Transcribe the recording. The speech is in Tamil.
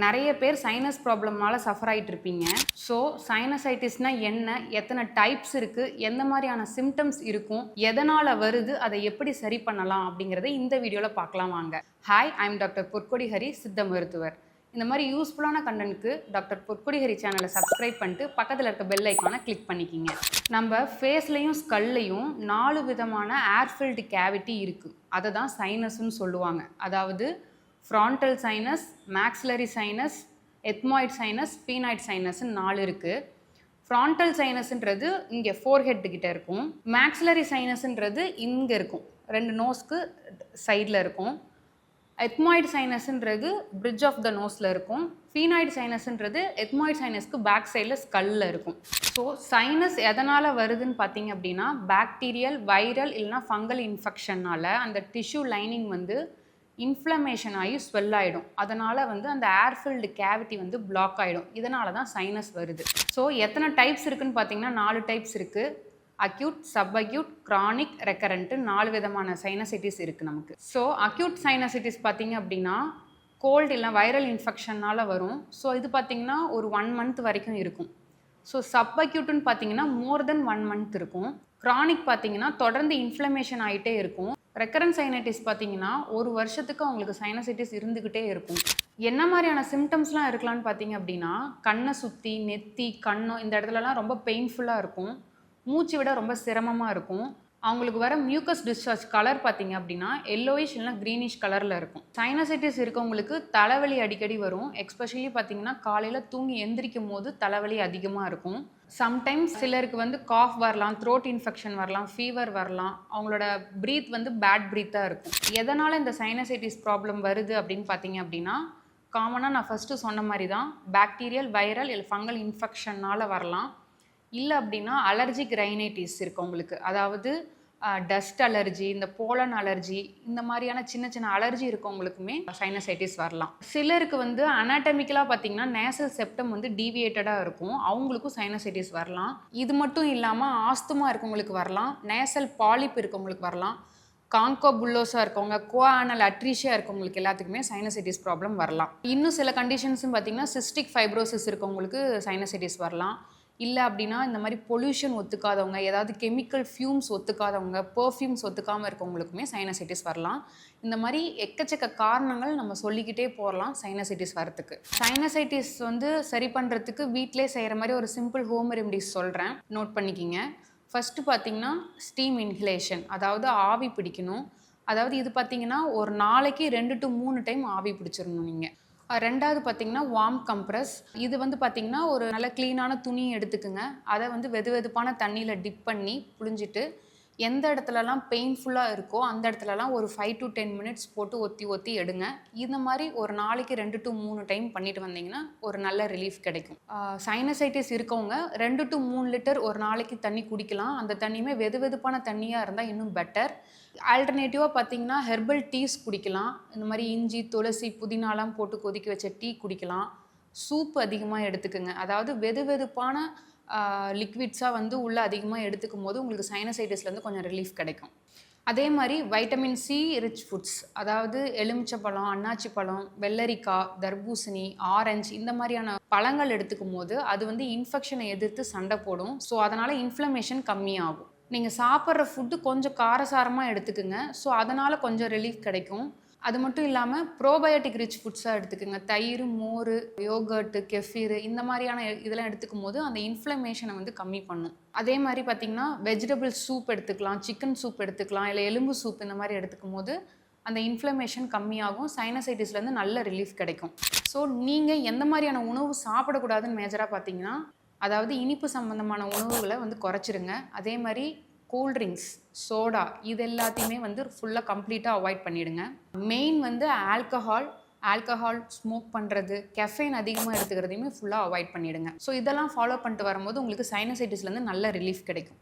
நிறைய பேர் சைனஸ் ப்ராப்ளம்னால சஃபர் ஆகிட்டு இருப்பீங்க. ஸோ சைனசைட்டிஸ்னால் என்ன, எத்தனை டைப்ஸ் இருக்குது, எந்த மாதிரியான சிம்டம்ஸ் இருக்கும், எதனால் வருது, அதை எப்படி சரி பண்ணலாம் அப்படிங்கிறத இந்த வீடியோவில் பார்க்கலாம் வாங்க. ஹாய், ஐ எம் டாக்டர் பொற்கொடி ஹரி, சித்த மருத்துவர். இந்த மாதிரி யூஸ்ஃபுல்லான கண்டென்ட்க்கு டாக்டர் பொற்கொடி ஹரி சேனலை சப்ஸ்கிரைப் பண்ணிட்டு பக்கத்தில் இருக்க பெல் ஐக்கானை கிளிக் பண்ணிக்கிங்க. நம்ம ஃபேஸ்லையும் ஸ்கல்லையும் 4 விதமான ஏர்ஃபில்டு கேவிட்டி இருக்குது. அதை தான் சைனஸ்ன்னு சொல்லுவாங்க. அதாவது frontal sinus, maxillary sinus, ethmoid sinus, sphenoid சைனஸ்ன்னு 4 இருக்குது. ஃப்ரான்டல் சைனஸ்ன்றது இங்கே ஃபோர்ஹெட் கிட்ட இருக்கும். மேக்ஸிலரி சைனஸ்ன்றது இங்கே இருக்கும், 2 நோஸ்க்கு சைடில் இருக்கும். எத்மாய்ட் சைனஸ்ன்றது பிரிட்ஜ் ஆஃப் த நோஸில் இருக்கும். ஸ்பீனாய்ட் சைனஸ்ன்றது எத்மாய்ட் சைனஸ்க்கு பேக் சைடில் ஸ்கல்லில் இருக்கும். ஸோ சைனஸ் எதனால் வருதுன்னு பார்த்தீங்க அப்படின்னா, பாக்டீரியல், வைரல் இல்லைனா ஃபங்கல் இன்ஃபெக்ஷனால் அந்த டிஷ்யூ லைனிங் வந்து இன்ஃப்ளமேஷன் ஆகி ஸ்வெல் ஆகிடும். அதனால் வந்து அந்த ஏர்ஃபில்டு கேவிட்டி வந்து பிளாக் ஆகிடும். இதனால தான் சைனஸ் வருது. ஸோ எத்தனை டைப்ஸ் இருக்குதுன்னு பார்த்தீங்கன்னா 4 டைப்ஸ் இருக்குது. அக்யூட், சப்அக்யூட், கிரானிக், ரெக்கரண்ட்டு 4 விதமான சைனசைட்டிஸ் இருக்குது நமக்கு. ஸோ அக்யூட் சைனசைட்டிஸ் பார்த்தீங்க அப்படின்னா கோல்டு இல்லை வைரல் இன்ஃபெக்ஷனால் வரும். ஸோ இது பார்த்திங்கன்னா ஒரு 1 மந்த் வரைக்கும் இருக்கும். ஸோ சப்அக்யூட்டுன்னு பார்த்தீங்கன்னா மோர் தென் 1 மந்த் இருக்கும். கிரானிக் பார்த்தீங்கன்னா தொடர்ந்து இன்ஃப்ளமேஷன் ஆகிட்டே இருக்கும். ரெக்கரண்ட் சைனடைட்டிஸ் பார்த்தீங்கன்னா 1 வருஷத்துக்கு அவங்களுக்கு சைனசைட்டிஸ் இருந்துக்கிட்டே இருக்கும். என்ன மாதிரியான சிம்டம்ஸ்லாம் இருக்கலான்னு பார்த்தீங்க அப்படின்னா, கண்ணை சுற்றி, நெத்தி, கண்ணம் இந்த இடத்துலலாம் ரொம்ப பெயின்ஃபுல்லாக இருக்கும். மூச்சு விட ரொம்ப சிரமமாக இருக்கும். அவங்களுக்கு வர மியூக்கஸ் டிஸ்சார்ஜ் கலர் பார்த்தீங்க அப்படின்னா எல்லோயிஷ் இல்லைனா க்ரீனிஷ் கலரில் இருக்கும். சைனசைட்டிஸ் இருக்கவங்களுக்கு தலைவலி அடிக்கடி வரும். எக்ஸ்பெஷலி பார்த்தீங்கன்னா காலையில் தூங்கி எந்திரிக்கும் போது தலைவலி அதிகமாக இருக்கும். சம்டைம்ஸ் சிலருக்கு வந்து காஃப் வரலாம், த்ரோட் இன்ஃபெக்ஷன் வரலாம், ஃபீவர் வரலாம். அவங்களோட ப்ரீத் வந்து பேட் ப்ரீத்தாக இருக்கும். எதனால் இந்த சைனசைட்டிஸ் ப்ராப்ளம் வருது அப்படின்னு பார்த்தீங்க அப்படின்னா, காமனாக நான் ஃபஸ்ட்டு சொன்ன மாதிரி தான் பாக்டீரியல், வைரல் இல்லை ஃபங்கல் இன்ஃபெக்ஷன்னால் வரலாம். இல்லை அப்படின்னா அலர்ஜிக் ரைனைட்டிஸ் இருக்குது உங்களுக்கு. அதாவது டஸ்ட் அலர்ஜி, இந்த போலன் அலர்ஜி, இந்த மாதிரியான சின்ன சின்ன அலர்ஜி இருக்கவங்களுக்குமே சைனசைட்டிஸ் வரலாம். சிலருக்கு வந்து அனாட்டமிக்கலாக பார்த்தீங்கன்னா நேசல் செப்டம் வந்து டீவியேட்டடாக இருக்கும், அவங்களுக்கும் சைனசைட்டிஸ் வரலாம். இது மட்டும் இல்லாமல் ஆஸ்துமா இருக்கவங்களுக்கு வரலாம், நேசல் பாலிப் இருக்கவங்களுக்கு வரலாம், காங்கோ புல்லோஸாக இருக்கவங்க, கோஆனல் அட்ரீஷியா இருக்கவங்களுக்கு எல்லாத்துக்குமே சைனசைட்டிஸ் ப்ராப்ளம் வரலாம். இன்னும் சில கண்டிஷன்ஸும் பார்த்தீங்கன்னா சிஸ்டிக் ஃபைப்ரோசிஸ் இருக்கவங்களுக்கு சைனசைட்டிஸ் வரலாம். இல்லை அப்படின்னா இந்த மாதிரி பொல்யூஷன் ஒத்துக்காதவங்க, ஏதாவது கெமிக்கல் ஃபியூம்ஸ் ஒத்துக்காதவங்க, பர்ஃப்யூம்ஸ் ஒத்துக்காமல் இருக்கவங்களுக்குமே சைனசைட்டிஸ் வரலாம். இந்த மாதிரி எக்கச்சக்க காரணங்கள் நம்ம சொல்லிக்கிட்டே போகலாம் சைனசைட்டிஸ் வரத்துக்கு. சைனசைட்டிஸ் வந்து சரி பண்ணுறதுக்கு வீட்டிலே செய்கிற மாதிரி ஒரு சிம்பிள் ஹோம் ரெமடிஸ் சொல்கிறேன், நோட் பண்ணிக்கிங்க. ஃபஸ்ட்டு பார்த்திங்கன்னா ஸ்டீம் இன்ஹலேஷன், அதாவது ஆவி பிடிக்கணும். அதாவது இது பார்த்திங்கன்னா ஒரு நாளைக்கு 2 to 3 டைம் ஆவி பிடிச்சிடணும் நீங்கள். ரெண்டாவது பார்த்திங்கன்னா வார்ம் கம்ப்ரஸ். இது வந்து பார்த்திங்கன்னா ஒரு நல்ல க்ளீனான துணி எடுத்துக்குங்க. அதை வந்து வெதுவெதுப்பான தண்ணியில் டிப் பண்ணி புழிஞ்சிட்டு எந்த இடத்துலலாம் பெயின்ஃபுல்லாக இருக்கோ அந்த இடத்துலலாம் ஒரு 5 to 10 மினிட்ஸ் போட்டு ஒத்தி ஒத்தி எடுங்க. இந்த மாதிரி ஒரு நாளைக்கு 2 to 3 டைம் பண்ணிட்டு வந்தீங்கன்னா ஒரு நல்ல ரிலீஃப் கிடைக்கும். சைனசைட்டிஸ் இருக்கவங்க 2 to 3 லிட்டர் ஒரு நாளைக்கு தண்ணி குடிக்கலாம். அந்த தண்ணியுமே வெதுவெதுப்பான தண்ணியாக இருந்தால் இன்னும் பெட்டர். ஆல்டர்னேட்டிவாக பார்த்தீங்கன்னா ஹெர்பல் டீஸ் குடிக்கலாம். இந்த மாதிரி இஞ்சி, துளசி, புதினாலாம் போட்டு கொதிக்க வச்ச டீ குடிக்கலாம். சூப் அதிகமாக எடுத்துக்குங்க. அதாவது வெதுவெதுப்பான லிக்விட்ஸாக வந்து உள்ளே அதிகமாக எடுத்துக்கும் போது உங்களுக்கு சைனசைட்டிஸ்லேருந்து கொஞ்சம் ரிலீஃப் கிடைக்கும். அதே மாதிரி வைட்டமின் சி ரிச் ஃபுட்ஸ், அதாவது எலுமிச்சப்பழம், அன்னாச்சி பழம், வெள்ளரிக்காய், தர்பூசணி, ஆரஞ்சு இந்த மாதிரியான பழங்கள் எடுத்துக்கும் போது அது வந்து இன்ஃபெக்ஷனை எதிர்த்து சண்டை போடும். ஸோ அதனால் இன்ஃப்ளமேஷன் கம்மியாகும். நீங்கள் சாப்பிட்ற ஃபுட்டு கொஞ்சம் காரசாரமாக எடுத்துக்குங்க. ஸோ அதனால் கொஞ்சம் ரிலீஃப் கிடைக்கும். அது மட்டும் இல்லாமல் ப்ரோபயோட்டிக் ரிச் ஃபுட்ஸாக எடுத்துக்கோங்க. தயிர், மோர், யோகர்ட்டு, கெஃபீர் இந்த மாதிரியான இதெல்லாம் எடுத்துக்கும் போது அந்த இன்ஃப்ளமேஷனை வந்து கம்மி பண்ணும். அதே மாதிரி பார்த்திங்கன்னா வெஜிடபிள் சூப் எடுத்துக்கலாம், சிக்கன் சூப் எடுத்துக்கலாம், இல்லை எலும்பு சூப் இந்த மாதிரி எடுத்துக்கும் போது அந்த இன்ஃப்ளமேஷன் கம்மியாகும். சைனசைட்டிஸ்லேருந்து நல்ல ரிலீஃப் கிடைக்கும். ஸோ நீங்கள் எந்த மாதிரியான உணவு சாப்பிடக்கூடாதுன்னு மேஜராக பார்த்தீங்கன்னா, அதாவது இனிப்பு சம்மந்தமான உணவுகளை வந்து குறைச்சிருங்க. அதே மாதிரி கூல்ட்ரிங்க்ஸ், சோடா இது எல்லாத்தையுமே வந்து ஃபுல்லாக கம்ப்ளீட்டாக அவாய்ட் பண்ணிவிடுங்க. மெயின் வந்து ஆல்கஹால் ஸ்மோக் பண்ணுறது, கெஃபைன் அதிகமாக எடுத்துக்கிறதையுமே ஃபுல்லாக அவாய்ட் பண்ணிவிடுங்க. ஸோ இதெல்லாம் ஃபாலோ பண்ணிட்டு வரும்போது உங்களுக்கு சைனசைட்டிஸ்லேருந்து நல்ல ரிலீஃப் கிடைக்கும்.